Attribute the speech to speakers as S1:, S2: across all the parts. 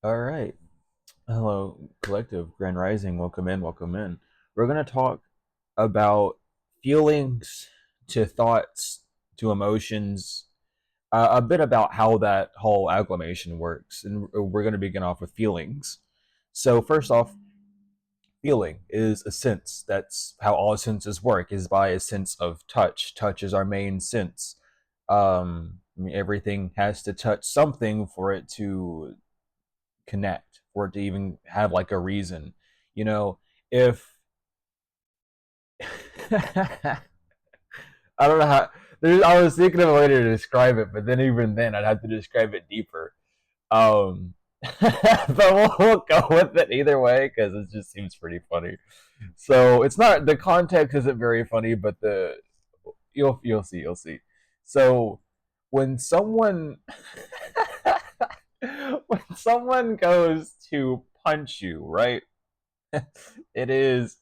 S1: All right. Hello, collective. Grand Rising. Welcome in. Welcome in. We're going to talk about feelings to thoughts to emotions, a bit about how that whole acclamation works. And we're going to begin off with feelings. So, first off, feeling is a sense. That's how all senses work, is by a sense of touch. Touch is our main sense. Everything has to touch something for it to connect, for it to even have like a reason. You know, if I don't know how. I was thinking of a way to describe it, but then even then, I'd have to describe it deeper. But we'll go with it either way because it just seems pretty funny. So it's not, the context isn't very funny, but the you'll see. So when someone when someone goes to punch you, right? It is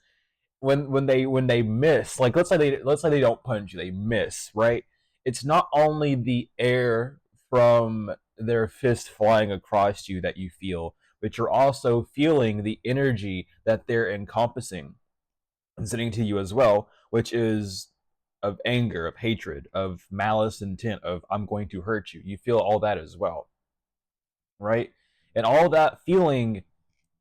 S1: when they miss. Like let's say they don't punch you, they miss, right? It's not only the air from their fist flying across you that you feel, but you're also feeling the energy that they're encompassing and sending to you as well, which is of anger, of hatred, of malice intent, of I'm going to hurt you. You feel all that as well, right? And all that feeling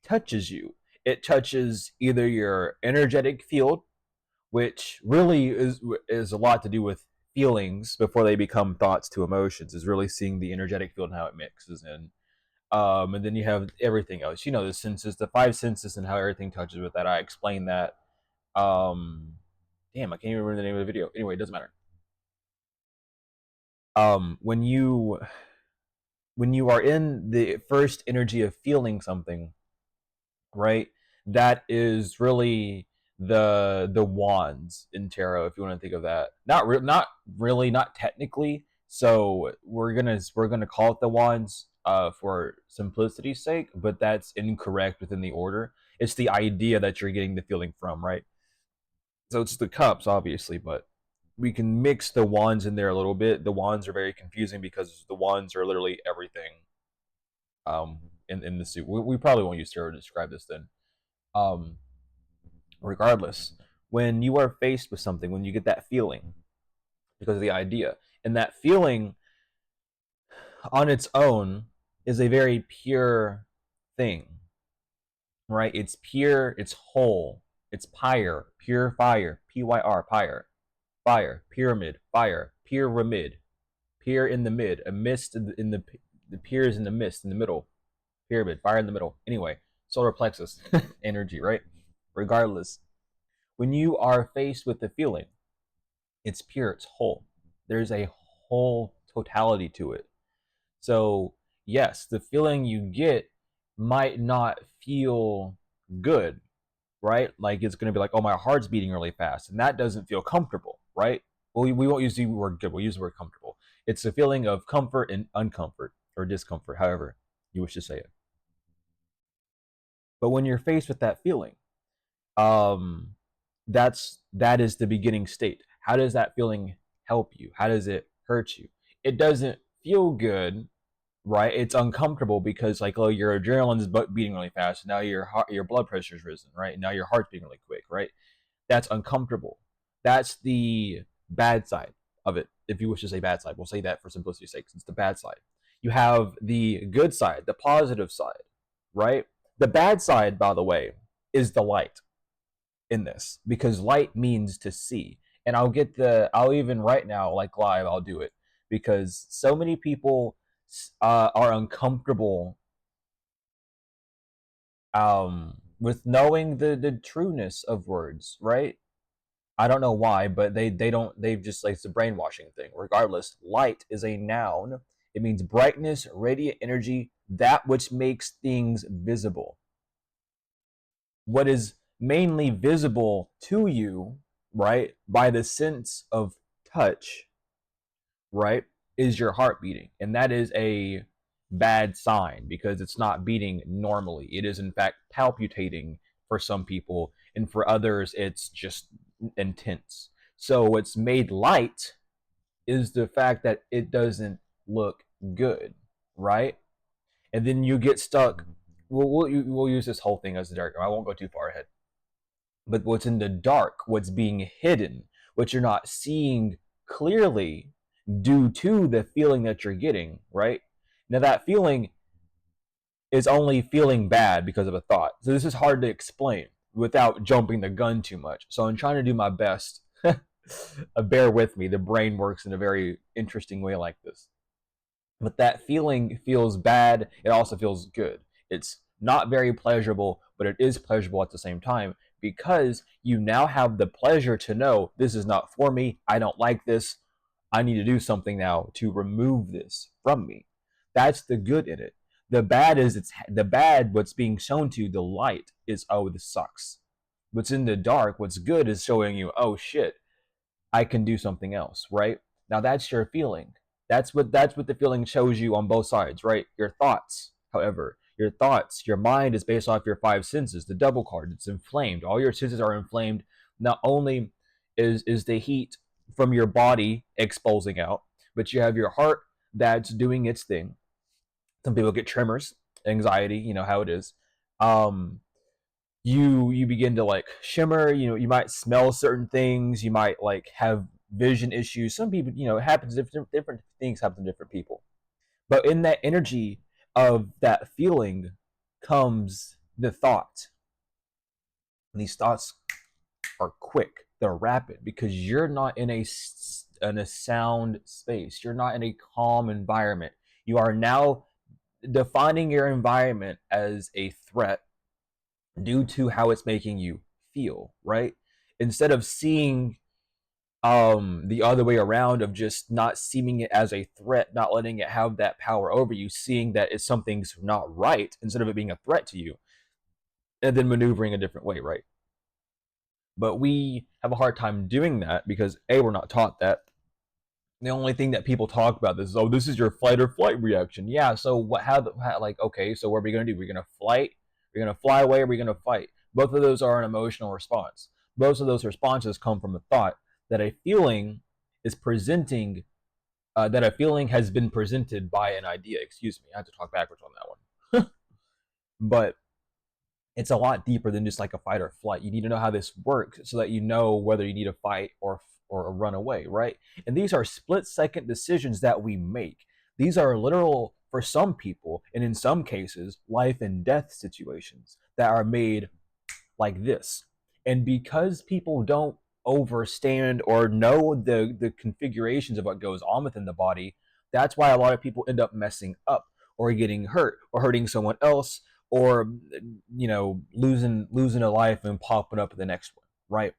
S1: touches you. It touches either your energetic field, which really is a lot to do with feelings before they become thoughts to emotions. Is really seeing the energetic field and how it mixes in. And then you have everything else. You know, the senses, the five senses, and how everything touches with that. I explained that. Um, Damn, I can't even remember the name of the video. Anyway, it doesn't matter. When you are in the first energy of feeling something, right? That is really the wands in tarot, if you want to think of that. Not really, not technically. So we're gonna call it the wands for simplicity's sake, but that's incorrect within the order. It's the idea that you're getting the feeling from, right? So it's the cups, obviously, but we can mix the wands in there a little bit. The wands are very confusing because the wands are literally everything in the suit. We probably won't use tarot to describe this then. Um, Regardless, when you are faced with something, when you get that feeling because of the idea, and that feeling on its own is a very pure thing, right? It's pure, it's whole, it's pyre, pure fire, pyr, pyre, fire, pyramid, fire, pyramid, pier in the mid, a mist the piers in the mist in the middle, pyramid, fire in the middle. Anyway, solar plexus energy, right? Regardless, when you are faced with the feeling, it's pure, it's whole. There's a whole totality to it. So, yes, the feeling you get might not feel good, right? Like it's going to be like, oh, my heart's beating really fast. And that doesn't feel comfortable, right? Well, we won't use the word good, we'll use the word comfortable. It's a feeling of comfort and uncomfort or discomfort, however you wish to say it. But when you're faced with that feeling, um that is the beginning state. How does that feeling help you? How does it hurt you? It doesn't feel good, right? It's uncomfortable because like, oh, your adrenaline is beating really fast. Now your blood pressure's risen, right? Now your heart's beating really quick, right? That's uncomfortable. That's the bad side of it. If you wish to say bad side, we'll say that for simplicity's sake. It's the bad side. You have the good side, the positive side, right? The bad side, by the way, is the light in this, because light means to see. And I'll even right now, like live, I'll do it because so many people are uncomfortable with knowing the trueness of words, right? I don't know why, but they don't, they've just, like, it's a brainwashing thing. Regardless, light is a noun. It means brightness, radiant energy, that which makes things visible. What is mainly visible to you, right, by the sense of touch, right, is your heart beating. And that is a bad sign because it's not beating normally. It is, in fact, palpitating for some people, and for others, it's just intense. So, what's made light is the fact that it doesn't look good, right? and then you get stuck. We'll use this whole thing as the dark. I won't go too far ahead. But what's in the dark, what's being hidden, what you're not seeing clearly due to the feeling that you're getting, right? Now, that feeling is only feeling bad because of a thought. So, this is hard to explain without jumping the gun too much. So, I'm trying to do my best. Bear with me. The brain works in a very interesting way like this. But that feeling feels bad. It also feels good. It's not very pleasurable, but it is pleasurable at the same time because you now have the pleasure to know this is not for me. I don't like this. I need to do something now to remove this from me. That's the good in it. The bad is it's the bad, what's being shown to you, the light is, oh, this sucks. What's in the dark, what's good is showing you, oh shit, I can do something else, right? Now that's your feeling. That's what the feeling shows you on both sides, right? Your thoughts, however, your thoughts, your mind is based off your five senses. The double card, it's inflamed. All your senses are inflamed. Not only is the heat from your body exposing out, but you have your heart that's doing its thing. Some people get tremors, anxiety, you know how it is. Um, you begin to like shimmer, you might smell certain things, you might like have vision issues. Some people, it happens, different things happen to different people, but in that energy of that feeling comes the thought. And these thoughts are quick, they're rapid, because you're not in a sound space, you're not in a calm environment. You are now defining your environment as a threat due to how it's making you feel, right? Instead of seeing the other way around, of just not seeing it as a threat, not letting it have that power over you, seeing that it's something's not right instead of it being a threat to you, and then maneuvering a different way, right? But we have a hard time doing that because A, we're not taught that. The only thing that people talk about this is, oh, this is your fight or flight reaction. Yeah, so what, how like, okay, so what are we going to do? We're going to flight, we're going to fly away, or we're going to fight. Both of those are an emotional response. Both of those responses come from a thought that a feeling is presenting, that a feeling has been presented by an idea. Excuse me, I have to talk backwards on that one. But it's a lot deeper than just like a fight or flight. You need to know how this works so that you know whether you need to fight or run away, right? And these are split-second decisions that we make. These are literal, for some people, and in some cases, life and death situations that are made like this. And because people don't overstand or know the configurations of what goes on within the body, that's why a lot of people end up messing up or getting hurt or hurting someone else, or losing a life and popping up the next one, right?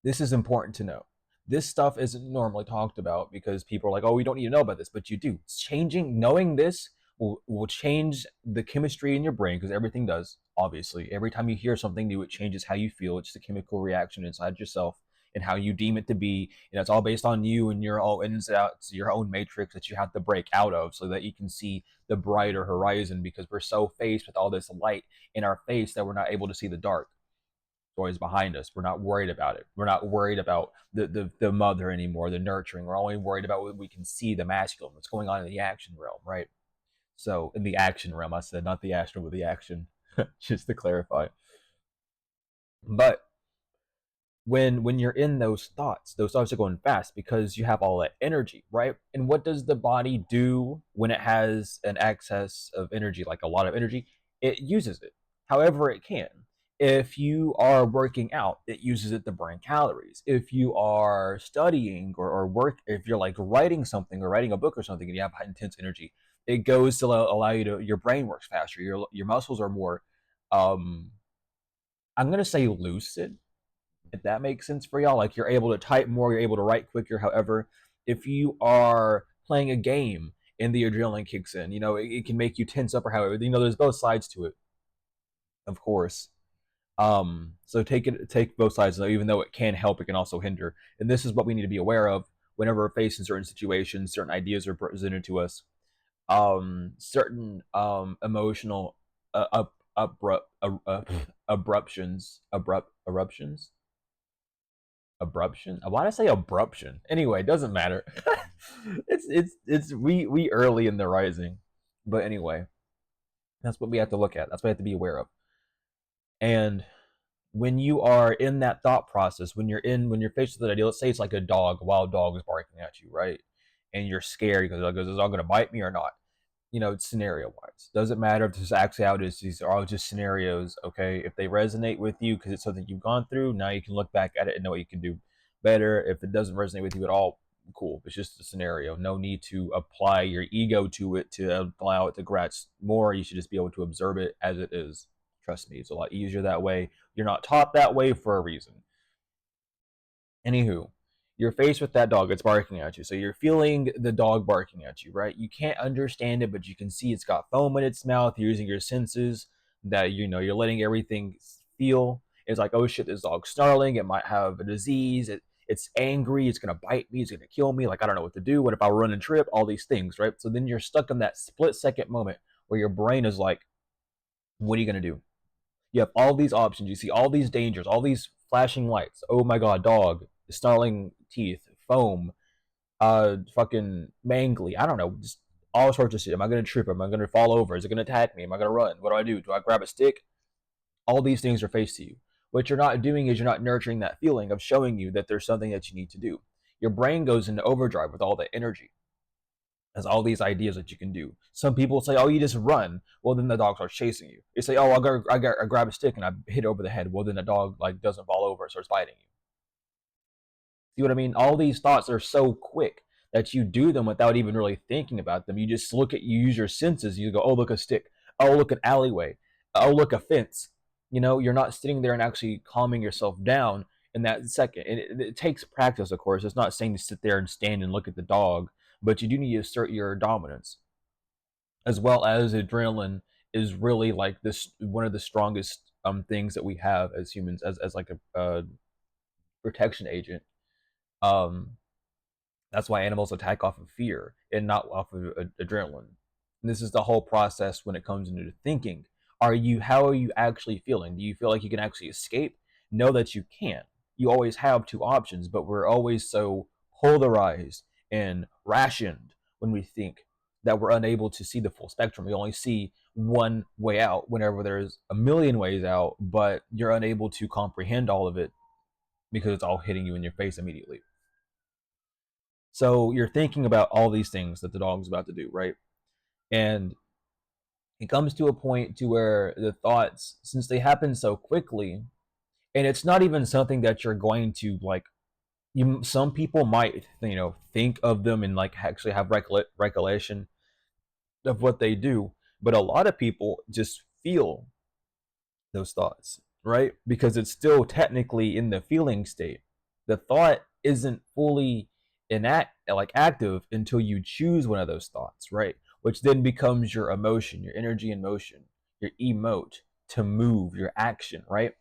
S1: This is important to know. This stuff isn't normally talked about because people are like, oh, we don't need to know about this, but you do. Knowing this will change the chemistry in your brain, because everything does, obviously. Every time you hear something new, it changes how you feel. It's the chemical reaction inside yourself and how you deem it to be. And it's all based on you and your own ins and outs, your own matrix that you have to break out of so that you can see the brighter horizon, because we're so faced with all this light in our face that we're not able to see the dark. Always behind us. We're not worried about it. We're not worried about the mother anymore, the nurturing. We're only worried about what we can see, the masculine, what's going on in the action realm, right? So in the action realm, I said not the astral, but the action, just to clarify. But when you're in those thoughts are going fast because you have all that energy, right? And what does the body do when it has an excess of energy, like a lot of energy? It uses it however it can. If you are working out, it uses it to burn calories. If you are studying or work, if you're like writing something or writing a book or something and you have intense energy, it goes to allow you to, your brain works faster, your muscles are more, um I'm gonna say lucid, if that makes sense for y'all. Like, you're able to type more, you're able to write quicker. However, if you are playing a game and the adrenaline kicks in, it can make you tense up, or however, there's both sides to it, of course. So take both sides, though. Even though it can help, it can also hinder. And this is what we need to be aware of whenever we're facing certain situations, certain ideas are presented to us. Certain emotional eruptions, abruption. Why did I say abruption? Anyway, it doesn't matter. It's we early in the rising. But anyway, that's what we have to look at. That's what we have to be aware of. And when you are in that thought process, when you're faced with an idea, let's say it's like a dog, a wild dog is barking at you, right? And you're scared because like, is this dog going to bite me or not? Scenario wise. Doesn't matter if this is actually how it is. These are all just scenarios, okay? If they resonate with you because it's something you've gone through, now you can look back at it and know what you can do better. If it doesn't resonate with you at all, cool. It's just a scenario. No need to apply your ego to it to allow it to grasp more. You should just be able to observe it as it is. Trust me, it's a lot easier that way. You're not taught that way for a reason. Anywho, you're faced with that dog. It's barking at you. So you're feeling the dog barking at you, right? You can't understand it, but you can see it's got foam in its mouth. You're using your senses that you're letting everything feel. It's like, oh shit, this dog's snarling. It might have a disease. It's angry. It's gonna bite me. It's gonna kill me. Like I don't know what to do. What if I run and trip? All these things, right? So then you're stuck in that split second moment where your brain is like, what are you gonna do? You have all these options. You see all these dangers, all these flashing lights. Oh my god, dog, snarling teeth, foam, fucking mangly. I don't know, just all sorts of shit. Am I gonna trip? Am I gonna fall over? Is it gonna attack me? Am I gonna run? What do I do? Do I grab a stick? All these things are faced to you. What you're not doing is you're not nurturing that feeling of showing you that there's something that you need to do. Your brain goes into overdrive with all that energy. Has all these ideas that you can do. Some people say, "Oh, you just run." Well, then the dog starts chasing you. You say, "Oh, I grab a stick and I hit it over the head." Well, then the dog like doesn't fall over, and starts biting you. See what I mean? All these thoughts are so quick that you do them without even really thinking about them. You just you use your senses. You go, "Oh, look, a stick. Oh, look, an alleyway. Oh, look, a fence." You're not sitting there and actually calming yourself down in that second. And it takes practice, of course. It's not saying to sit there and stand and look at the dog, but you do need to assert your dominance, as well as adrenaline is really like this one of the strongest things that we have as humans as like a protection agent. um that's why animals attack off of fear and not off of adrenaline. And this is the whole process when it comes into thinking. How are you actually feeling? Do you feel like you can actually escape? Know that you can't. You always have two options, but we're always so polarized and rationed when we think that we're unable to see the full spectrum. We only see one way out whenever there's a million ways out, but you're unable to comprehend all of it because it's all hitting you in your face immediately. So you're thinking about all these things that the dog's about to do, right? And it comes to a point to where the thoughts, since they happen so quickly, and it's not even something that you're going to like. Some people might, think of them and like actually have recollection of what they do, but a lot of people just feel those thoughts, right? Because it's still technically in the feeling state. The thought isn't fully active until you choose one of those thoughts, right? Which then becomes your emotion, your energy in motion, your emote, to move, your action, right?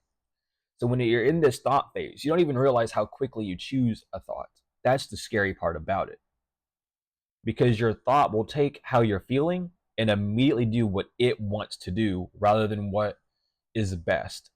S1: So when you're in this thought phase, you don't even realize how quickly you choose a thought. That's the scary part about it. Because your thought will take how you're feeling and immediately do what it wants to do rather than what is best.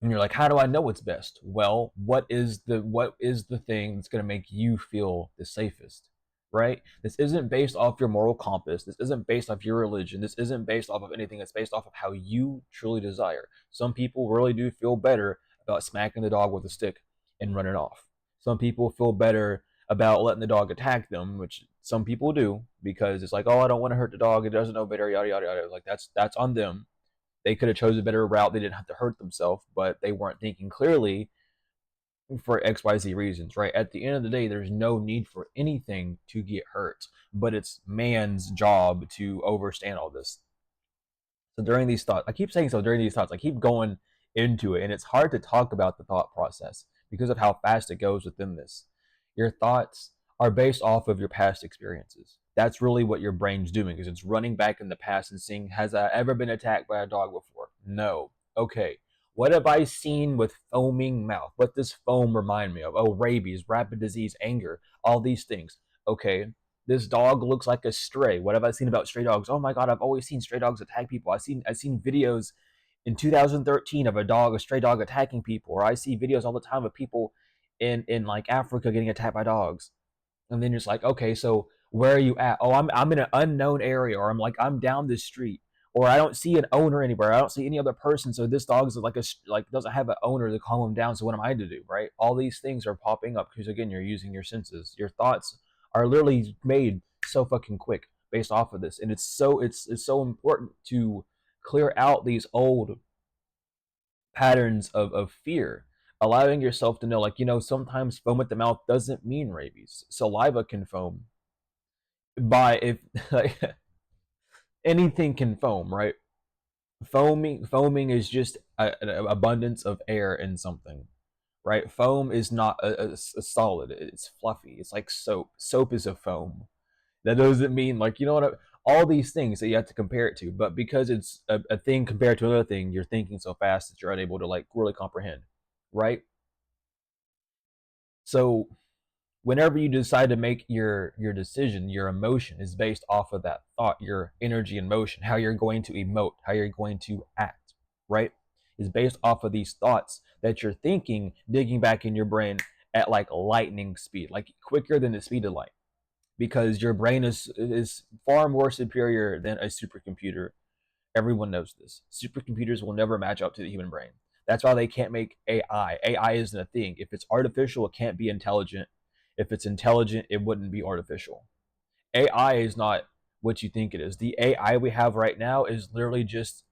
S1: And you're like, how do I know what's best? Well, what is the thing that's going to make you feel the safest, right? This isn't based off your moral compass. This isn't based off your religion. This isn't based off of anything. It's based off of how you truly desire. Some people really do feel better about smacking the dog with a stick and running off. Some people feel better about letting the dog attack them, which some people do because it's like, oh, I don't want to hurt the dog. It doesn't know better, yada yada yada. Like that's on them. They could have chosen a better route. They didn't have to hurt themselves, but they weren't thinking clearly for XYZ reasons, right? At the end of the day, there's no need for anything to get hurt, but it's man's job to overstand all this. So during these thoughts, I keep saying so during these thoughts, I keep going into it, and it's hard to talk about the thought process because of how fast it goes within this. Your thoughts are based off of your past experiences. That's really what your brain's doing, is it's running back in the past and seeing, has I ever been attacked by a dog before? No. Okay. What have I seen with foaming mouth? What does foam remind me of? Oh, rabies, rapid disease, anger, all these things. Okay, this dog looks like a stray. What have I seen about stray dogs? Oh my god, I've always seen stray dogs attack people. I've seen videos in 2013 of a stray dog attacking people, or I see videos all the time of people in like Africa getting attacked by dogs. And then it's like, okay, so Where are you at? Oh, I'm in an unknown area, or I'm down this street, or I don't see an owner anywhere. I don't see any other person. So this dog is like doesn't have an owner to calm him down. So what am I to do, right? All these things are popping up because again, you're using your senses. Your thoughts are literally made so fucking quick based off of this, and it's so important to clear out these old patterns of fear, allowing yourself to know, like, sometimes foam at the mouth doesn't mean rabies. Saliva can foam by if like, anything can foam, right? Foaming is just an abundance of air in something, right? Foam is not a solid. It's fluffy. It's like soap. Soap is a foam. That doesn't mean, like, all these things that you have to compare it to, but because it's a thing compared to another thing, you're thinking so fast that you're unable to like really comprehend, right? So whenever you decide to make your decision, your emotion is based off of that thought, your energy and motion, how you're going to emote, how you're going to act, right? Is based off of these thoughts that you're thinking, digging back in your brain at like lightning speed, like quicker than the speed of light, because your brain is far more superior than a supercomputer. Everyone knows this. Supercomputers will never match up to the human brain. That's why they can't make AI. AI isn't a thing. If it's artificial, it can't be intelligent. If it's intelligent, it wouldn't be artificial. AI is not what you think it is. The AI we have right now is literally just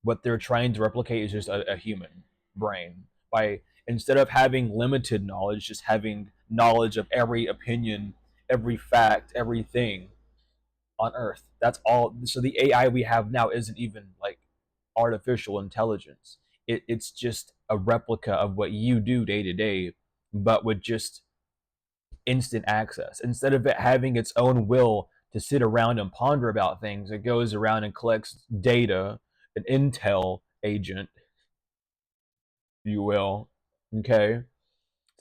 S1: what they're trying to replicate is just a human brain. By instead of having limited knowledge, just having knowledge of every opinion, every fact, everything on Earth. That's all. So the AI we have now isn't even like artificial intelligence. It's just a replica of what you do day to day, but with just instant access. Instead of it having its own will to sit around and ponder about things, it goes around and collects data, an intel agent, if you will. Okay,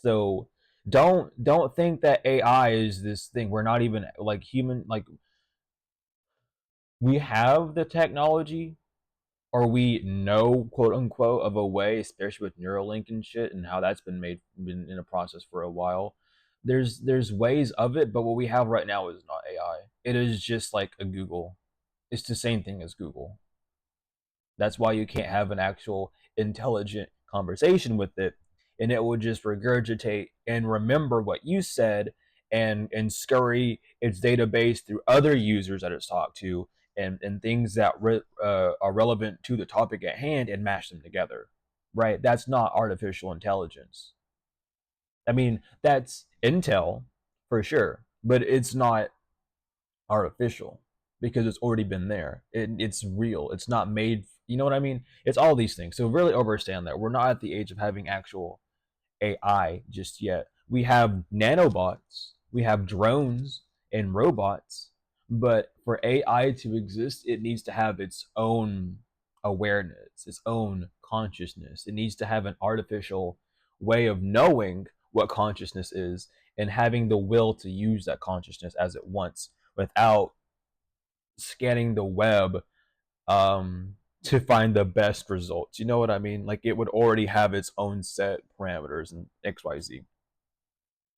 S1: so don't think that AI is this thing. We're not even like human. Like, we have the technology, or we know, quote unquote, of a way, especially with Neuralink and shit, and how that's been in a process for a while. There's ways of it, but what we have right now is not AI. It is just like a Google. It's the same thing as Google. That's why you can't have an actual intelligent conversation with it, and it will just regurgitate and remember what you said, and scurry its database through other users that it's talked to, and things that are relevant to the topic at hand, and mash them together. Right? That's not artificial intelligence. I mean, that's intel for sure, but it's not artificial because it's already been there. It's real. It's not made. You know what I mean? It's all these things. So really understand that we're not at the age of having actual AI just yet. We have nanobots, we have drones and robots, but for AI to exist, it needs to have its own awareness, its own consciousness. It needs to have an artificial way of knowing what consciousness is, and having the will to use that consciousness as it wants without scanning the web to find the best results. You know what I mean? Like, it would already have its own set parameters and XYZ.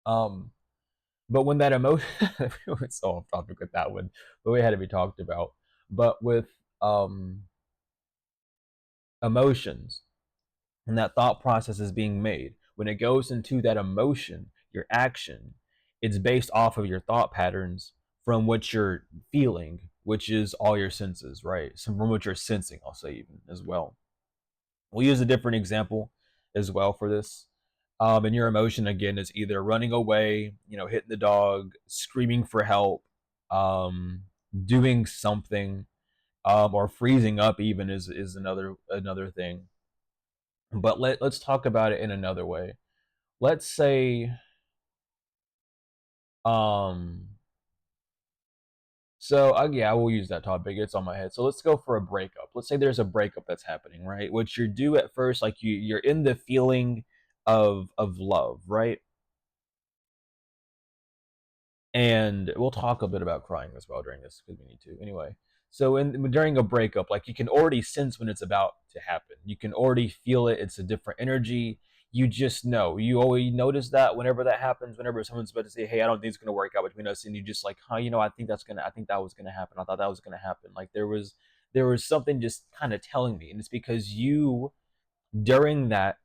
S1: Um, but when that emotion, we went so off topic with that one, but we had to be talked about. But with um emotions, and that thought process is being made, when it goes into that emotion, your action, it's based off of your thought patterns from what you're feeling, which is all your senses, right? So from what you're sensing, I'll say, even as well. We'll use a different example as well for this. And your emotion again is either running away, hitting the dog, screaming for help, um, doing something, or freezing up. Even is another thing. But let's talk about it in another way. Let's say, um, so yeah, I will use that topic. It's on my head. So let's go for a breakup. Let's say there's a breakup that's happening, right? Which you're due at first, like you're in the feeling of love, right? And we'll talk a bit about crying as well during this because we need to. Anyway, so during a breakup, like, you can already sense when it's about to happen. You can already feel it. It's a different energy. You just know. You always notice that whenever that happens, whenever someone's about to say, "Hey, I don't think it's gonna work out between us," and you just like, "Huh, I think that was gonna happen. I thought that was gonna happen." Like there was something just kind of telling me, and it's because you during that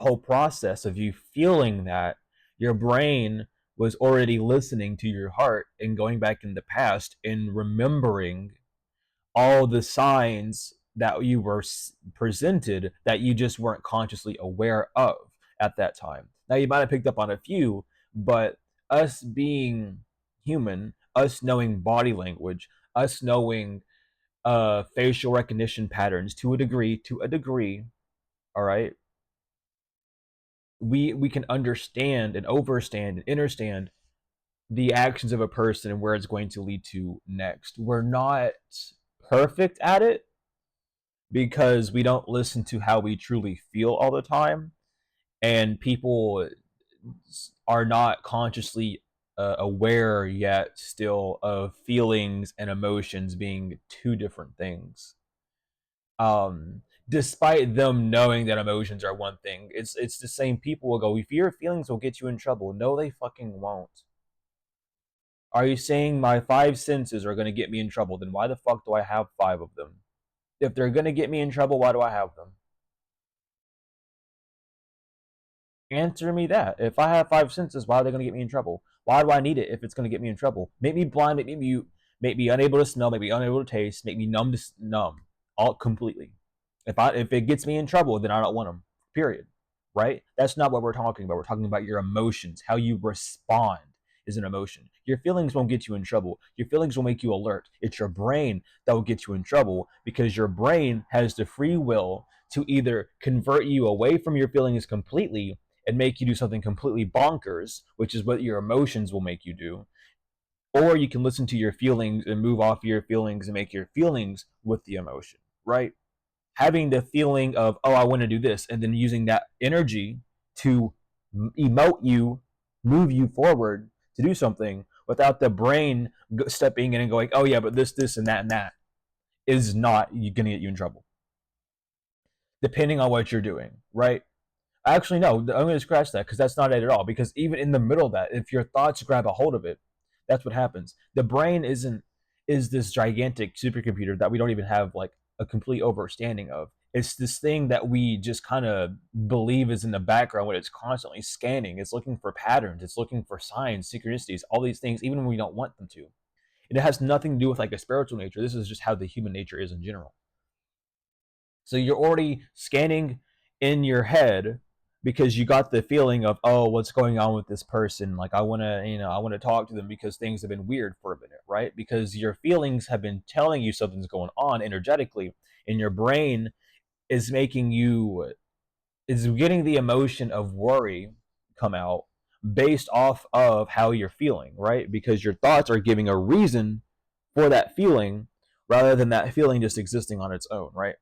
S1: whole process of you feeling that, your brain was already listening to your heart and going back in the past and remembering all the signs that you were presented that you just weren't consciously aware of at that time. Now, you might have picked up on a few, but us being human, us knowing body language, us knowing facial recognition patterns to a degree, all right, we can understand and overstand and understand the actions of a person and where it's going to lead to next. We're not perfect at it because we don't listen to how we truly feel all the time, and people are not consciously aware yet still of feelings and emotions being two different things. Despite them knowing that emotions are one thing, it's the same people will go, if your feelings will get you in trouble. No, they fucking won't. Are you saying my five senses are going to get me in trouble? Then why the fuck do I have five of them? If they're going to get me in trouble, why do I have them? Answer me that. If I have five senses, why are they going to get me in trouble? Why do I need it if it's going to get me in trouble? Make me blind, make me mute, make me unable to smell, make me unable to taste, make me numb, all completely. If it gets me in trouble, then I don't want them. Period. Right? That's not what we're talking about. We're talking about your emotions. How you respond is an emotion. Your feelings won't get you in trouble. Your feelings will make you alert. It's your brain that will get you in trouble because your brain has the free will to either convert you away from your feelings completely and make you do something completely bonkers, which is what your emotions will make you do, or you can listen to your feelings and move off your feelings and make your feelings with the emotion, right? Having the feeling of, oh, I want to do this, and then using that energy to emote you, move you forward to do something without the brain stepping in and going, oh, yeah, but this, and that is not going to get you in trouble, depending on what you're doing, right? Actually, no, I'm going to scratch that because that's not it at all. Because even in the middle of that, if your thoughts grab a hold of it, that's what happens. The brain is this gigantic supercomputer that we don't even have like a complete understanding of. It's this thing that we just kind of believe is in the background when it's constantly scanning. It's looking for patterns. It's looking for signs, synchronicities, all these things, even when we don't want them to. And it has nothing to do with like a spiritual nature. This is just how the human nature is in general. So you're already scanning in your head because you got the feeling of, oh, what's going on with this person? Like I want to, I want to talk to them because things have been weird for a minute, right? Because your feelings have been telling you something's going on energetically, and your brain is making you is getting the emotion of worry come out based off of how you're feeling, right? Because your thoughts are giving a reason for that feeling rather than that feeling just existing on its own, right?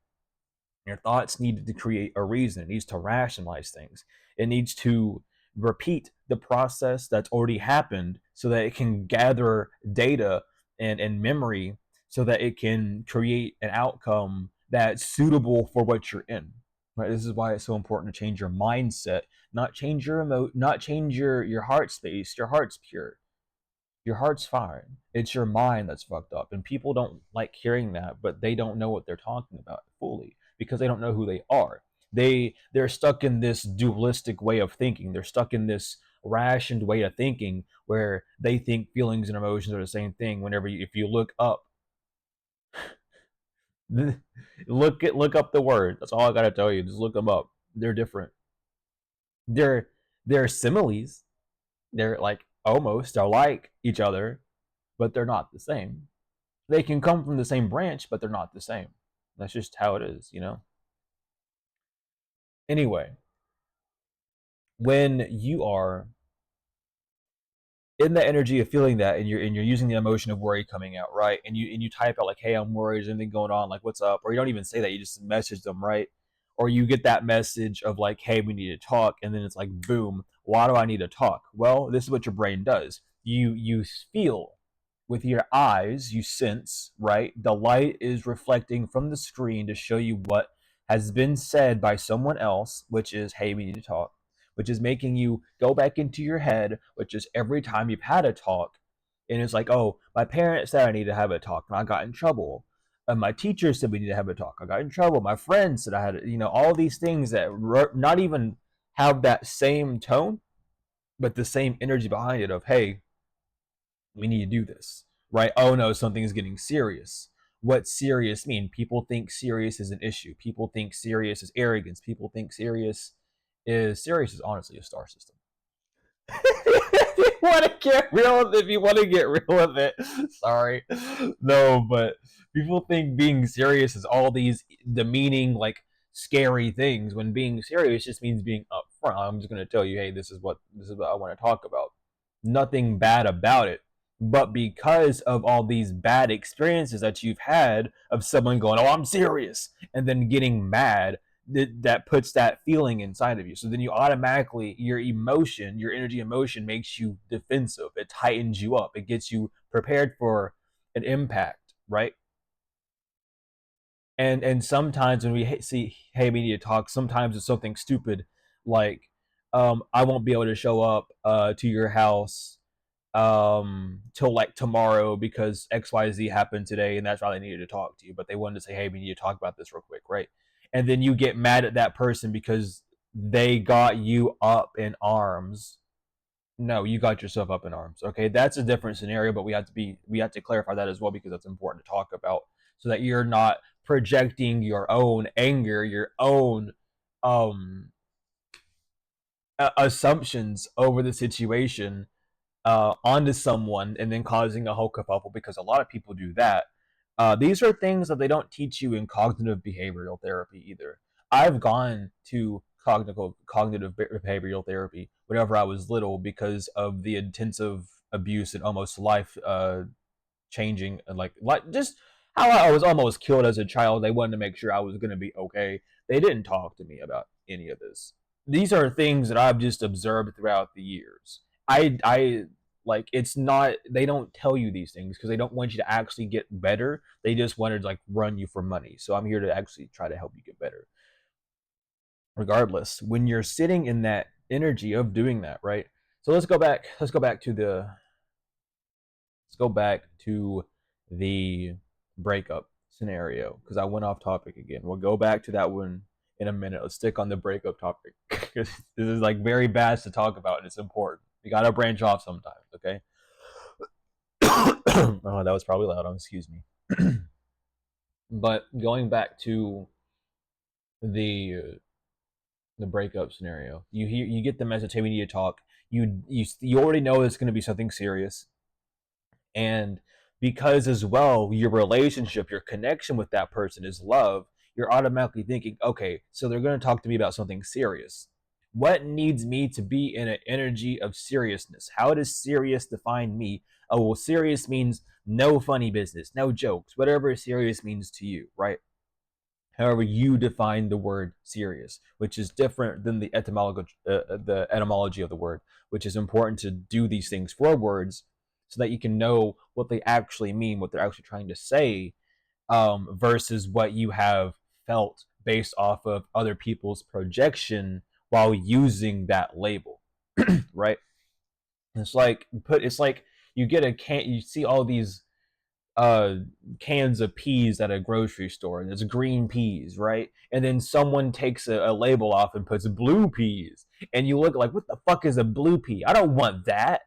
S1: Your thoughts need to create a reason. It needs to rationalize things. It needs to repeat the process that's already happened so that it can gather data and memory so that it can create an outcome that's suitable for what you're in. Right? This is why it's so important to change your mindset, not change not change your heart space. Your heart's pure. Your heart's fine. It's your mind that's fucked up. And people don't like hearing that, but they don't know what they're talking about fully because they don't know who they are. They're stuck in this dualistic way of thinking. They're stuck in this rationed way of thinking where they think feelings and emotions are the same thing. If you look up, look up the word. That's all I gotta tell you. Just look them up. They're different. They're they're similes. They're like almost are like each other, but they're not the same. They can come from the same branch, but they're not the same. That's just how it is. Anyway, when you are in the energy of feeling that, and you're using the emotion of worry coming out, right? And you type out like, "Hey, I'm worried. Is anything going on? Like, what's up?" Or you don't even say that. You just message them, right? Or you get that message of like, "Hey, we need to talk," and then it's like, boom. Why do I need to talk? Well, this is what your brain does. You feel with your eyes. You sense, right? The light is reflecting from the screen to show you what has been said by someone else, which is, hey, we need to talk, which is making you go back into your head, which is every time you've had a talk, and it's like, oh, my parents said I need to have a talk, and I got in trouble. And my teacher said we need to have a talk. I got in trouble. My friends said I had, all these things that not even have that same tone, but the same energy behind it of, hey, we need to do this, right? Oh no, something is getting serious. What serious mean? People think serious is an issue. People think serious is arrogance. People think serious is honestly a star system. If you want to get real with it, sorry, no, but people think being serious is all these demeaning, like scary things. When being serious just means being upfront. I'm just gonna tell you, hey, this is what I want to talk about. Nothing bad about it, but because of all these bad experiences that you've had of someone going, "Oh, I'm serious," and then getting mad, that puts that feeling inside of you. So then you automatically, your energy emotion makes you defensive. It tightens you up. It gets you prepared for an impact, right? And sometimes when we see, hey, we need to talk, sometimes it's something stupid like, I won't be able to show up to your house till like tomorrow because XYZ happened today, and that's why they needed to talk to you. But they wanted to say, hey, we need to talk about this real quick, right? And then you get mad at that person because they got you up in arms. No, you got yourself up in arms. Okay, that's a different scenario, but we have to clarify that as well, because that's important to talk about, so that you're not projecting your own anger, your own um assumptions over the situation onto someone, and then causing a whole kerfuffle, because a lot of people do that. These are things that they don't teach you in cognitive behavioral therapy either. I've gone to cognitive behavioral therapy whenever I was little because of the intensive abuse and almost life changing, and like just how I was almost killed as a child. They wanted to make sure I was going to be okay. They didn't talk to me about any of this. These are things that I've just observed throughout the years. I like, it's not, they don't tell you these things because they don't want you to actually get better. They just wanted to like run you for money. So I'm here to actually try to help you get better. Regardless, when you're sitting in that energy of doing that, right? So let's go back to the breakup scenario, because I went off topic again. We'll go back to that one in a minute. Let's stick on the breakup topic because this is like very bad to talk about and it's important. You gotta branch off sometimes, okay? Oh, that was probably loud. Excuse me. But going back to the the breakup scenario, you get the message, hey, we need to talk. You already know it's going to be something serious, and because as well your relationship, your connection with that person is love, you're automatically thinking, okay, so they're going to talk to me about something serious. What needs me to be in an energy of seriousness? How does serious define me? Oh, well, serious means no funny business, no jokes, whatever serious means to you, right? However you define the word serious, which is different than the etymology of the word, which is important to do these things for words so that you can know what they actually mean, what they're actually trying to say, versus what you have felt based off of other people's projection while using that label, right? It's like you get a can, you see all these uh cans of peas at a grocery store, and it's green peas, right? And then someone takes a label off and puts blue peas, and you look like, what the fuck is a blue pea? I don't want that.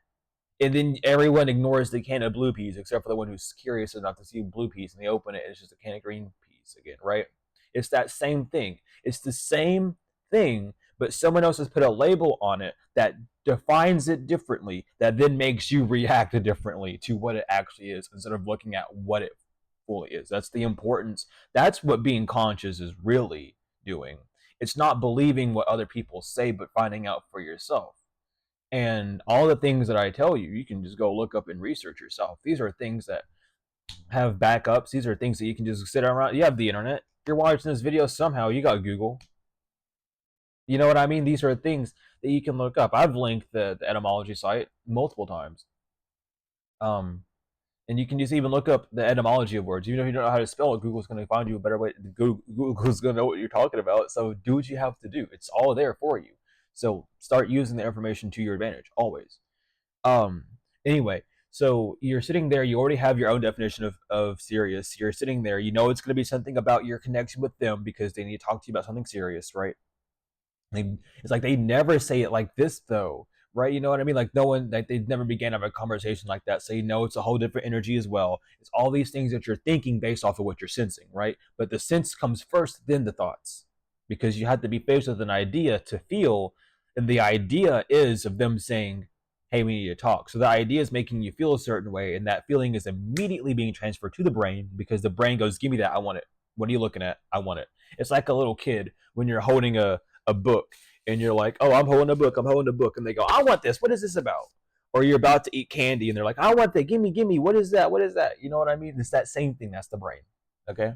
S1: And then everyone ignores the can of blue peas except for the one who's curious enough to see blue peas, and they open it and it's just a can of green peas again, right? It's that same thing. It's the same thing, but someone else has put a label on it that defines it differently, that then makes you react differently to what it actually is, instead of looking at what it fully is. That's the importance. That's what being conscious is really doing. It's not believing what other people say, but finding out for yourself. And all the things that I tell you, you can just go look up and research yourself. These are things that have backups. These are things that you can just sit around. You have the internet. You're watching this video somehow. You got Google. You know what I mean? These are things that you can look up. I've linked the etymology site multiple times. Um, And you can just even look up the etymology of words. Even if you don't know how to spell it, Google's going to find you a better way. Google's going to know what you're talking about. So do what you have to do. It's all there for you. So start using the information to your advantage always. Um. Anyway, so you're sitting there. You already have your own definition of serious. You're sitting there. You know it's going to be something about your connection with them because they need to talk to you about something serious, right? It's like they never say it like this though, right? You know what I mean? Like no one, like they never began to have a conversation like that. So you know it's a whole different energy as well. It's all these things that you're thinking based off of what you're sensing, right? But the sense comes first, then the thoughts, because you have to be faced with an idea to feel, and the idea is of them saying, "Hey, we need to talk." So the idea is making you feel a certain way, and that feeling is immediately being transferred to the brain because the brain goes, "Give me that. I want it. What are you looking at? I want it." It's like a little kid when you're holding a book and you're like, oh, I'm holding a book, I'm holding a book, and they go, I want this. What is this about? Or you're about to eat candy and they're like, I want that. Give me. What is that? What is that? You know what I mean? It's that same thing. That's the brain. Okay.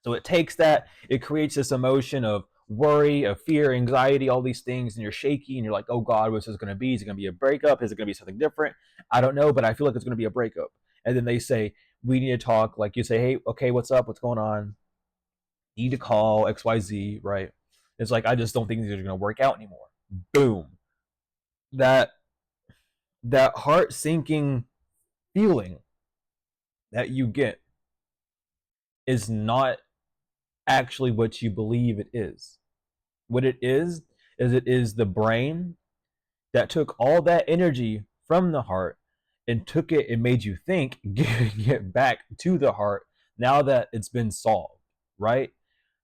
S1: So it takes that, it creates this emotion of worry, of fear, anxiety, all these things, and you're shaky and you're like, oh God, what's this going to be? Is it going to be a breakup? Is it going to be something different? I don't know, but I feel like it's going to be a breakup. And then they say, we need to talk. Like you say, hey, okay, what's up? What's going on? Need to call XYZ, right? It's like, I just don't think these are going to work out anymore. Boom. That that heart sinking feeling that you get is not actually what you believe it is. What it is it is the brain that took all that energy from the heart and took it and made you think, giving it back to the heart now that it's been solved, right?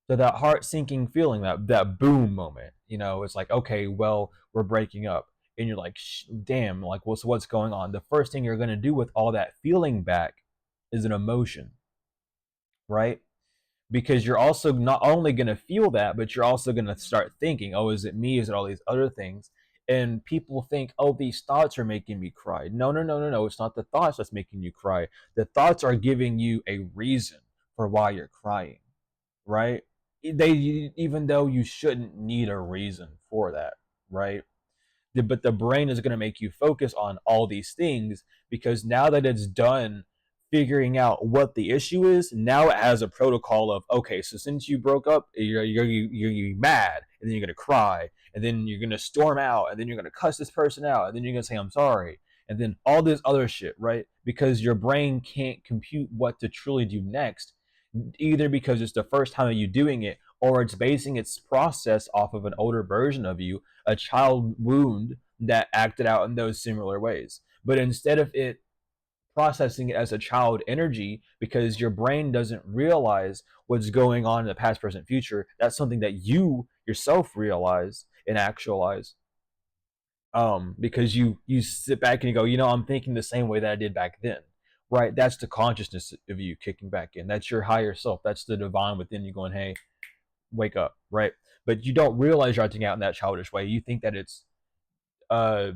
S1: So that heart sinking feeling, that boom moment, it's like, okay, well, we're breaking up, and you're like, damn, like, well, so what's going on? The first thing you're gonna do with all that feeling back is an emotion, right? Because you're also not only gonna feel that, but you're also gonna start thinking, oh, is it me? Is it all these other things? And people think, oh, these thoughts are making me cry. No, no, no, no, no. It's not the thoughts that's making you cry. The thoughts are giving you a reason for why you're crying, right? Even though you shouldn't need a reason for that, right? But the brain is going to make you focus on all these things because now that it's done figuring out what the issue is, now it has a protocol of, okay, so since you broke up, you're mad, and then you're going to cry, and then you're going to storm out, and then you're going to cuss this person out, and then you're going to say I'm sorry, and then all this other shit, right? Because your brain can't compute what to truly do next, either because it's the first time you doing it, or it's basing its process off of an older version of you, a child wound that acted out in those similar ways. But instead of it processing it as a child energy, because your brain doesn't realize what's going on in the past, present, future, that's something that you yourself realize and actualize. Because you sit back and you go, I'm thinking the same way that I did back then, right? That's the consciousness of you kicking back in. That's your higher self. That's the divine within you going, hey, wake up, right? But you don't realize you're acting out in that childish way. You think that it's a,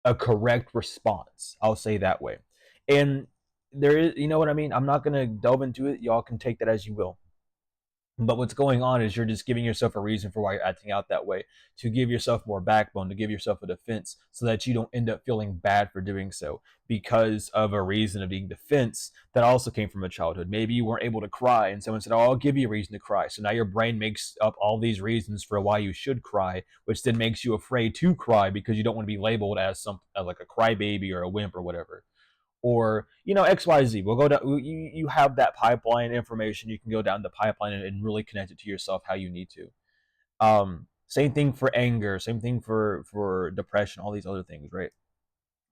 S1: a correct response. I'll say that way. And there is, you know what I mean? I'm not going to delve into it. Y'all can take that as you will. But what's going on is you're just giving yourself a reason for why you're acting out that way, to give yourself more backbone, to give yourself a defense so that you don't end up feeling bad for doing so because of a reason of being defense that also came from a childhood. Maybe you weren't able to cry and someone said, oh, I'll give you a reason to cry. So now your brain makes up all these reasons for why you should cry, which then makes you afraid to cry because you don't want to be labeled as like a crybaby or a wimp or whatever, or XYZ. We'll go down. You have that pipeline information. You can go down the pipeline and really connect it to yourself how you need to. Same thing for anger. Same thing for depression. All these other things, right?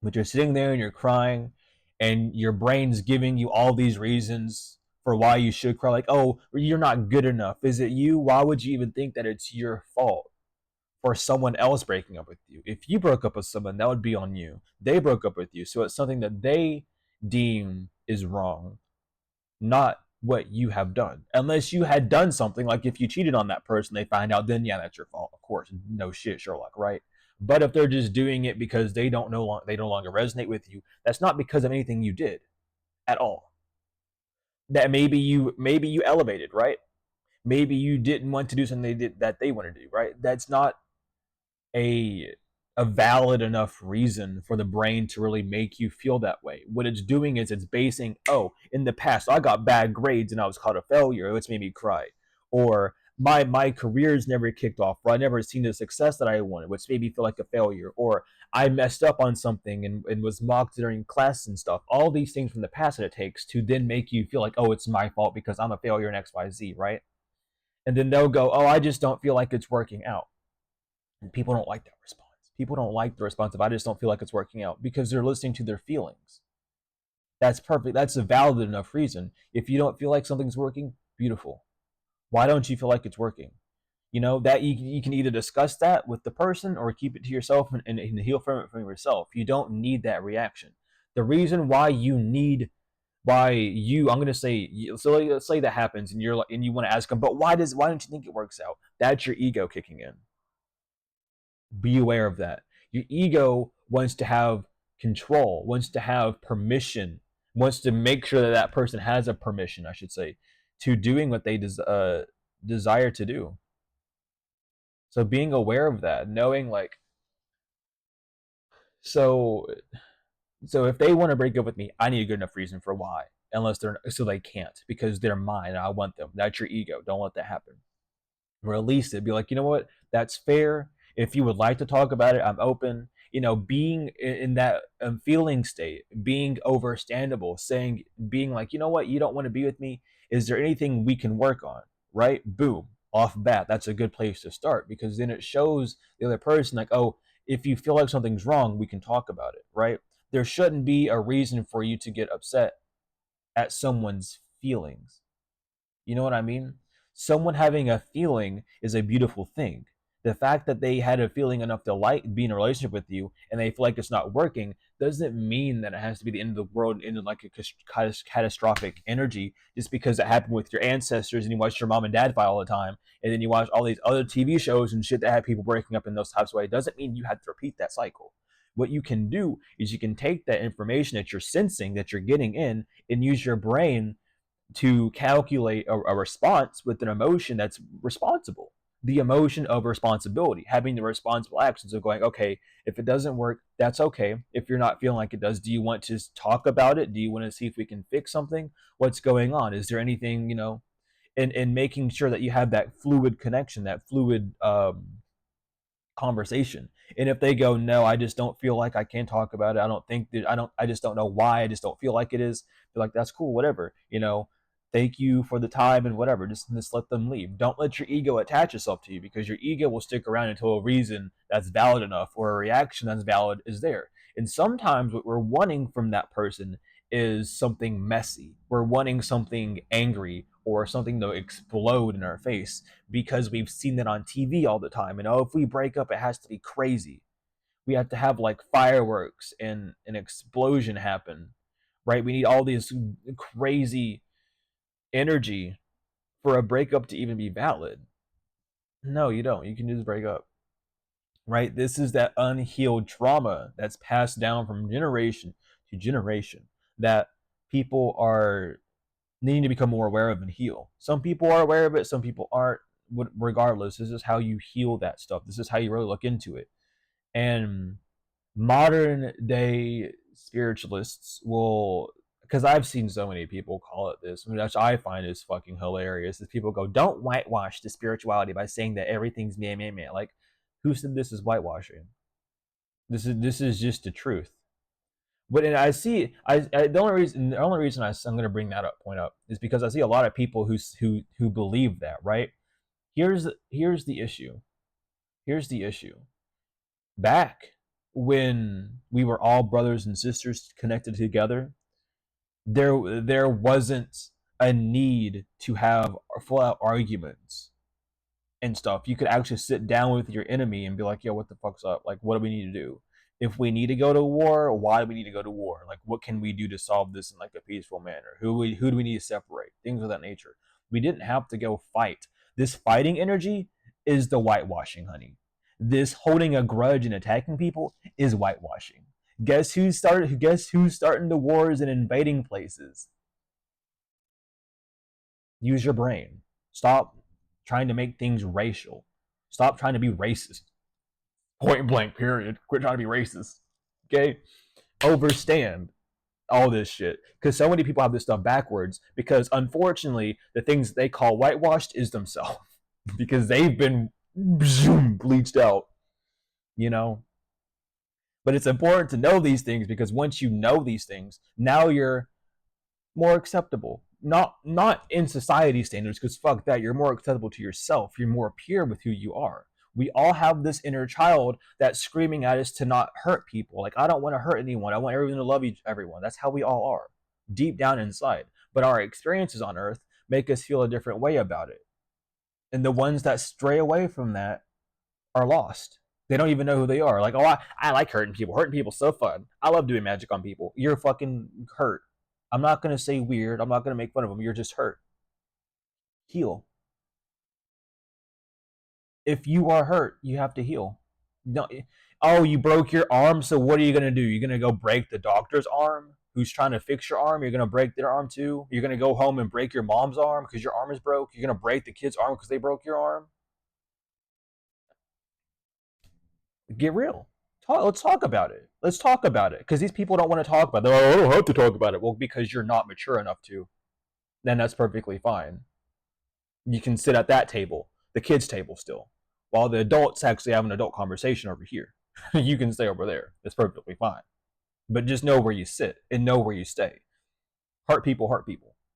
S1: But you're sitting there and you're crying, and your brain's giving you all these reasons for why you should cry. Like, oh, you're not good enough. Is it you? Why would you even think that it's your fault for someone else breaking up with you? If you broke up with someone, that would be on you. They broke up with you, so it's something that they deem is wrong, not what you have done. Unless you had done something, like if you cheated on that person, they find out, then yeah, that's your fault. Of course, no shit, Sherlock, right? But if they're just doing it because they no longer resonate with you, that's not because of anything you did at all. That maybe you elevated, right? Maybe you didn't want to do something they did that they want to do, right? That's not a a valid enough reason for the brain to really make you feel that way. What it's doing is it's basing, oh, in the past I got bad grades and I was called a failure, which made me cry. Or my career's never kicked off, or I never seen the success that I wanted, which made me feel like a failure. Or I messed up on something and was mocked during class and stuff. All these things from the past that it takes to then make you feel like, oh, it's my fault because I'm a failure in XYZ, right? And then they'll go, oh, I just don't feel like it's working out. And people don't like that response. People don't like the response of I just don't feel like it's working out because they're listening to their feelings. That's perfect. That's a valid enough reason. If you don't feel like something's working, beautiful. Why don't you feel like it's working? You know, that you can either discuss that with the person or keep it to yourself and heal from it from yourself. You don't need that reaction. The reason why you need why you I'm gonna say so let's say that happens and you're like and you want to ask them, but why don't you think it works out? That's your ego kicking in. Be aware of that. Your ego wants to have control, wants to have permission, wants to make sure that that person has a permission, I should say, to doing what they desire to do. So being aware of that, knowing like, so so if they want to break up with me, I need a good enough reason for why. Unless they're so they can't because they're mine and I want them. That's your ego. Don't let that happen. Release it. Be like, you know what? That's fair. If you would like to talk about it, I'm open. You know, being in that feeling state, being overstandable, saying, being like, you know what? You don't want to be with me. Is there anything we can work on? Right? Boom. Off bat. That's a good place to start because then it shows the other person, like, oh, if you feel like something's wrong, we can talk about it. Right? There shouldn't be a reason for you to get upset at someone's feelings. You know what I mean? Someone having a feeling is a beautiful thing. The fact that they had a feeling enough to like be in a relationship with you and they feel like it's not working doesn't mean that it has to be the end of the world in like a catastrophic energy just because it happened with your ancestors and you watch your mom and dad fight all the time and then you watch all these other TV shows and shit that have people breaking up in those types of ways. It doesn't mean you have to repeat that cycle. What you can do is you can take that information that you're sensing that you're getting in and use your brain to calculate a response with an emotion that's responsible. The emotion of responsibility, having the responsible actions of going, okay, if it doesn't work, that's okay. If you're not feeling like it does, do you want to talk about it? Do you want to see if we can fix something? What's going on? Is there anything, you know, and making sure that you have that fluid connection, that fluid conversation. And if they go, no, I just don't feel like I can talk about it. I don't think that I just don't know why. I just don't feel like it is. They're like, that's cool, whatever. You know, thank you for the time and whatever. Just let them leave. Don't let your ego attach itself to you because your ego will stick around until a reason that's valid enough or a reaction that's valid is there. And sometimes what we're wanting from that person is something messy. We're wanting something angry or something to explode in our face because we've seen it on TV all the time. And oh, if we break up, it has to be crazy. We have to have like fireworks and an explosion happen, right? We need all this crazy energy for a breakup to even be valid. No, you don't. You can just break up, right? This is that unhealed trauma that's passed down from generation to generation that people are needing to become more aware of and heal. Some people are aware of it, some people aren't. Regardless, this is how you heal that stuff. This is how you really look into it. And modern day spiritualists will, because I've seen so many people call it this, which I find is fucking hilarious. Is people go, don't whitewash the spirituality by saying that everything's meh meh meh. Like, who said this is whitewashing? This is just the truth. But and I see, the only reason I'm going to bring that up point up is because I see a lot of people who believe that, right? Here's the issue. Here's the issue. Back when we were all brothers and sisters connected together, there wasn't a need to have full out arguments and stuff. You could actually sit down with your enemy and be like, yo, what the fuck's up? Like, what do we need to do? If we need to go to war, why do we need to go to war? Like, what can we do to solve this in like a peaceful manner? Who do we need to separate? Things of that nature. We didn't have to go fight. This fighting energy is the whitewashing, honey. This holding a grudge and attacking people is whitewashing. Guess who's starting the wars and invading places? Use your brain. Stop trying to make things racial. Stop trying to be racist. Point blank, period. Quit trying to be racist. Okay? Overstand all this shit. Because so many people have this stuff backwards. Because unfortunately, the things they call whitewashed is themselves. Because they've been bleached out, you know? But it's important to know these things because once you know these things, now you're more acceptable. Not in society standards, because fuck that. You're more acceptable to yourself. You're more pure with who you are. We all have this inner child that's screaming at us to not hurt people. Like, I don't want to hurt anyone. I want everyone to love everyone. That's how we all are, deep down inside. But our experiences on Earth make us feel a different way about it. And the ones that stray away from that are lost. They don't even know who they are. Like, oh, I like hurting people. Hurting people's so fun. I love doing magic on people. You're fucking hurt. I'm not gonna say weird. I'm not gonna make fun of them. You're just hurt. Heal. If you are hurt, you have to heal. No, oh, you broke your arm. So what are you gonna do? You're gonna go break the doctor's arm, who's trying to fix your arm. You're gonna break their arm too. You're gonna go home and break your mom's arm because your arm is broke. You're gonna break the kid's arm because they broke your arm. Get real. Let's talk about it. Let's talk about it. Because these people don't want to talk about it. Oh, I don't have to talk about it. Well, because you're not mature enough to. Then that's perfectly fine. You can sit at that table, the kids' table still, while the adults actually have an adult conversation over here. You can stay over there. It's perfectly fine. But just know where you sit and know where you stay. Hurt people,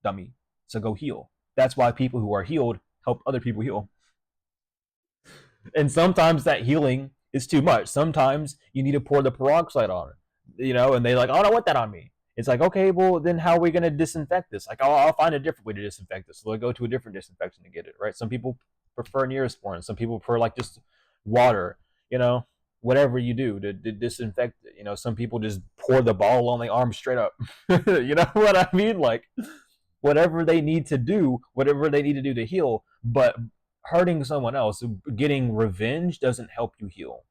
S1: dummy. So go heal. That's why people who are healed help other people heal. And sometimes that healing is too much. Sometimes you need to pour the peroxide on it, and they like, oh, I don't want that on me. It's like, okay, well, then how are we going to disinfect this? Like, I'll find a different way to disinfect this. So they'll go to a different disinfectant to get it, right? Some people prefer Neosporin. Some people prefer, like, just water, you know, whatever you do to disinfect it. Some people just pour the ball on the arm straight up. You know what I mean? Like, whatever they need to do, whatever they need to do to heal. But hurting someone else, getting revenge doesn't help you heal.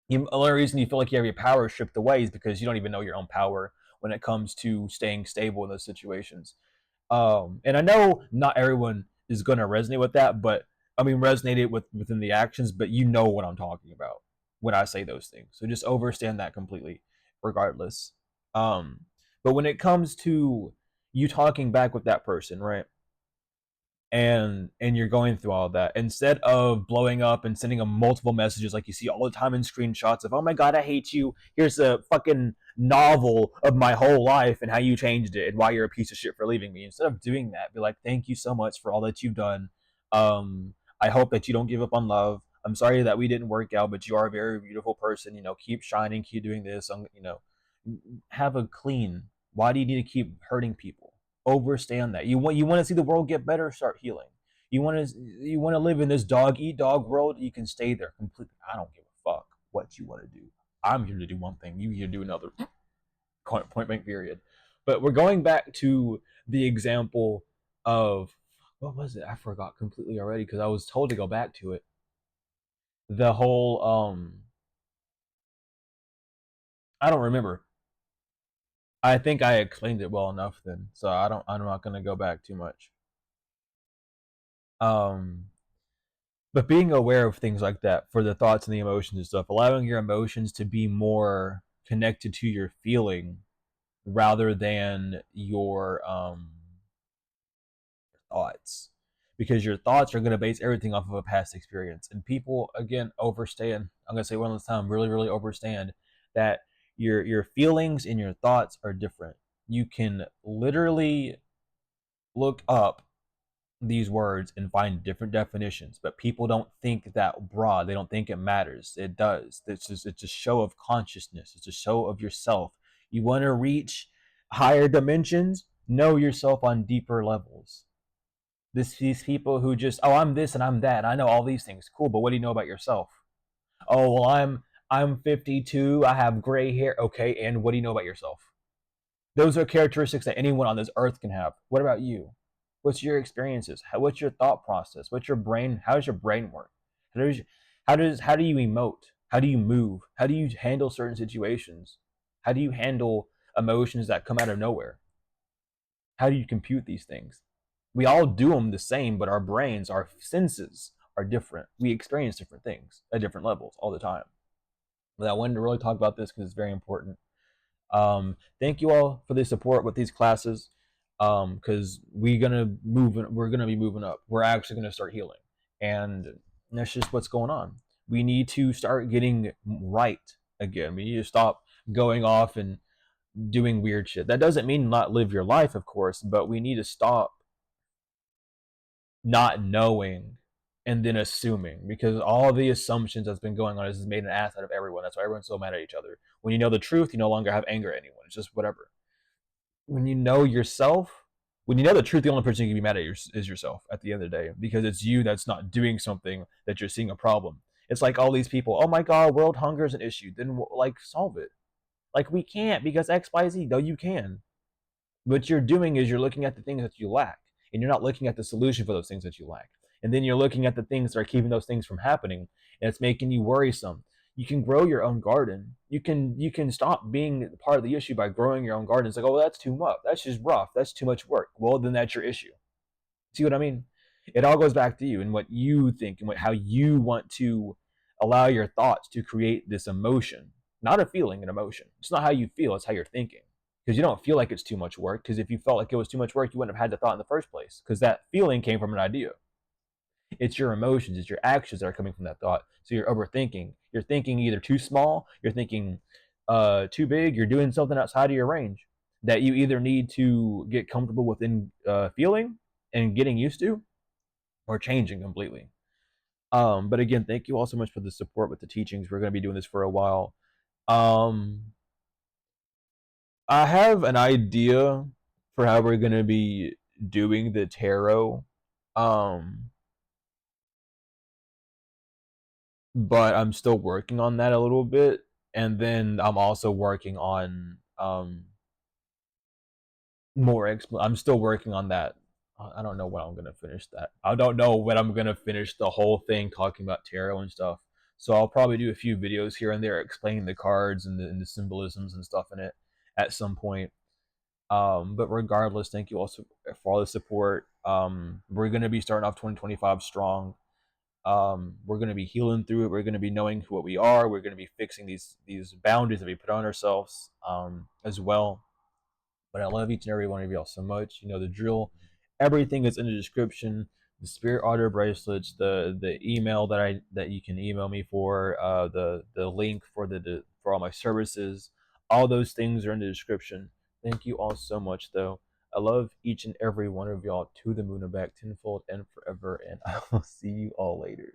S1: The only reason you feel like you have your power stripped away is because you don't even know your own power when it comes to staying stable in those situations. And I know not everyone is going to resonate with that, but I mean, resonate it within the actions, but you know what I'm talking about when I say those things. So just understand that completely, regardless. Um, but when it comes to you talking back with that person, right? And you're going through all of that instead of blowing up and sending them multiple messages like you see all the time in screenshots of, oh my god, I hate you, here's a fucking novel of my whole life and how you changed it and why you're a piece of shit for leaving me. Instead of doing that, be like, thank you so much for all that you've done. I hope that you don't give up on love. I'm sorry that we didn't work out, but you are a very beautiful person. Keep shining, keep doing this. Have a clean. Why do you need to keep hurting people? Overstand that. You want to see the world get better, start healing. You want to live in this dog eat dog world, you can stay there completely. I don't give a fuck what you want to do. I'm here to do one thing, you here to do another. Point blank period. But we're going back to the example of, what was it? I forgot completely already because I was told to go back to it. The whole I don't remember. I think I explained it well enough then, so I'm not gonna go back too much. Um, but being aware of things like that for the thoughts and the emotions and stuff, allowing your emotions to be more connected to your feeling rather than your thoughts, because your thoughts are going to base everything off of a past experience, and people again overstand. I'm going to say one last time, really, really overstand that your feelings and your thoughts are different. You can literally look up these words and find different definitions, but people don't think that broad. They don't think it matters. It does. It's a show of consciousness. It's a show of yourself. You want to reach higher dimensions, know yourself on deeper levels. These people who just, oh, I'm this and I'm that, I know all these things, cool, but what do you know about yourself? Oh, well, I'm 52, I have gray hair. Okay, and what do you know about yourself? Those are characteristics that anyone on this earth can have. What about you? What's your experiences? What's your thought process? What's your brain? How does your brain work? How do you emote? How do you move? How do you handle certain situations? How do you handle emotions that come out of nowhere? How do you compute these things? We all do them the same, but our brains, our senses are different. We experience different things at different levels all the time. But I wanted to really talk about this because it's very important. Thank you all for the support with these classes. Because we're gonna be moving up. We're actually gonna start healing, and that's just what's going on. We need to start getting right again. We need to stop going off and doing weird shit. That doesn't mean not live your life, of course, but we need to stop not knowing and then assuming, because all the assumptions that's been going on has made an ass out of everyone. That's why everyone's so mad at each other. When you know the truth, you no longer have anger at anyone. It's just whatever. When you know yourself, when you know the truth, the only person you can be mad at is yourself at the end of the day, because it's you that's not doing something that you're seeing a problem. It's like all these people, oh my god, world hunger is an issue. Then like solve it. Like we can't because X, Y, Z. No, you can. What you're doing is you're looking at the things that you lack, and you're not looking at the solution for those things that you lack. And then you're looking at the things that are keeping those things from happening, and it's making you worrisome. You can grow your own garden. You can stop being part of the issue by growing your own garden. It's like, oh, that's too much. That's just rough. That's too much work. Well, then that's your issue. See what I mean? It all goes back to you and what you think and how you want to allow your thoughts to create this emotion, not a feeling, an emotion. It's not how you feel, it's how you're thinking. Because you don't feel like it's too much work. Because if you felt like it was too much work, you wouldn't have had the thought in the first place. Because that feeling came from an idea. It's your emotions, it's your actions that are coming from that thought. So you're overthinking. You're thinking either too small, you're thinking too big, you're doing something outside of your range that you either need to get comfortable within feeling and getting used to, or changing completely. But again, thank you all so much for the support with the teachings. We're going to be doing this for a while. Um, I have an idea for how we're going to be doing the tarot. Um, but I'm still working on that a little bit. And then I'm also working on I'm still working on that. I don't know when I'm gonna finish that. I don't know when I'm gonna finish the whole thing talking about tarot and stuff. So I'll probably do a few videos here and there explaining the cards and the symbolisms and stuff in it at some point. But regardless, thank you also for all the support. We're gonna be starting off 2025 strong. We're gonna be healing through it. We're gonna be knowing what we are. We're gonna be fixing these boundaries that we put on ourselves as well. But I love each and every one of y'all so much. You know the drill. Everything is in the description. The spirit otter bracelets, the email that you can email me for, the link for for all my services, all those things are in the description. Thank you all so much, though. I love each and every one of y'all to the moon and back tenfold and forever, and I will see you all later.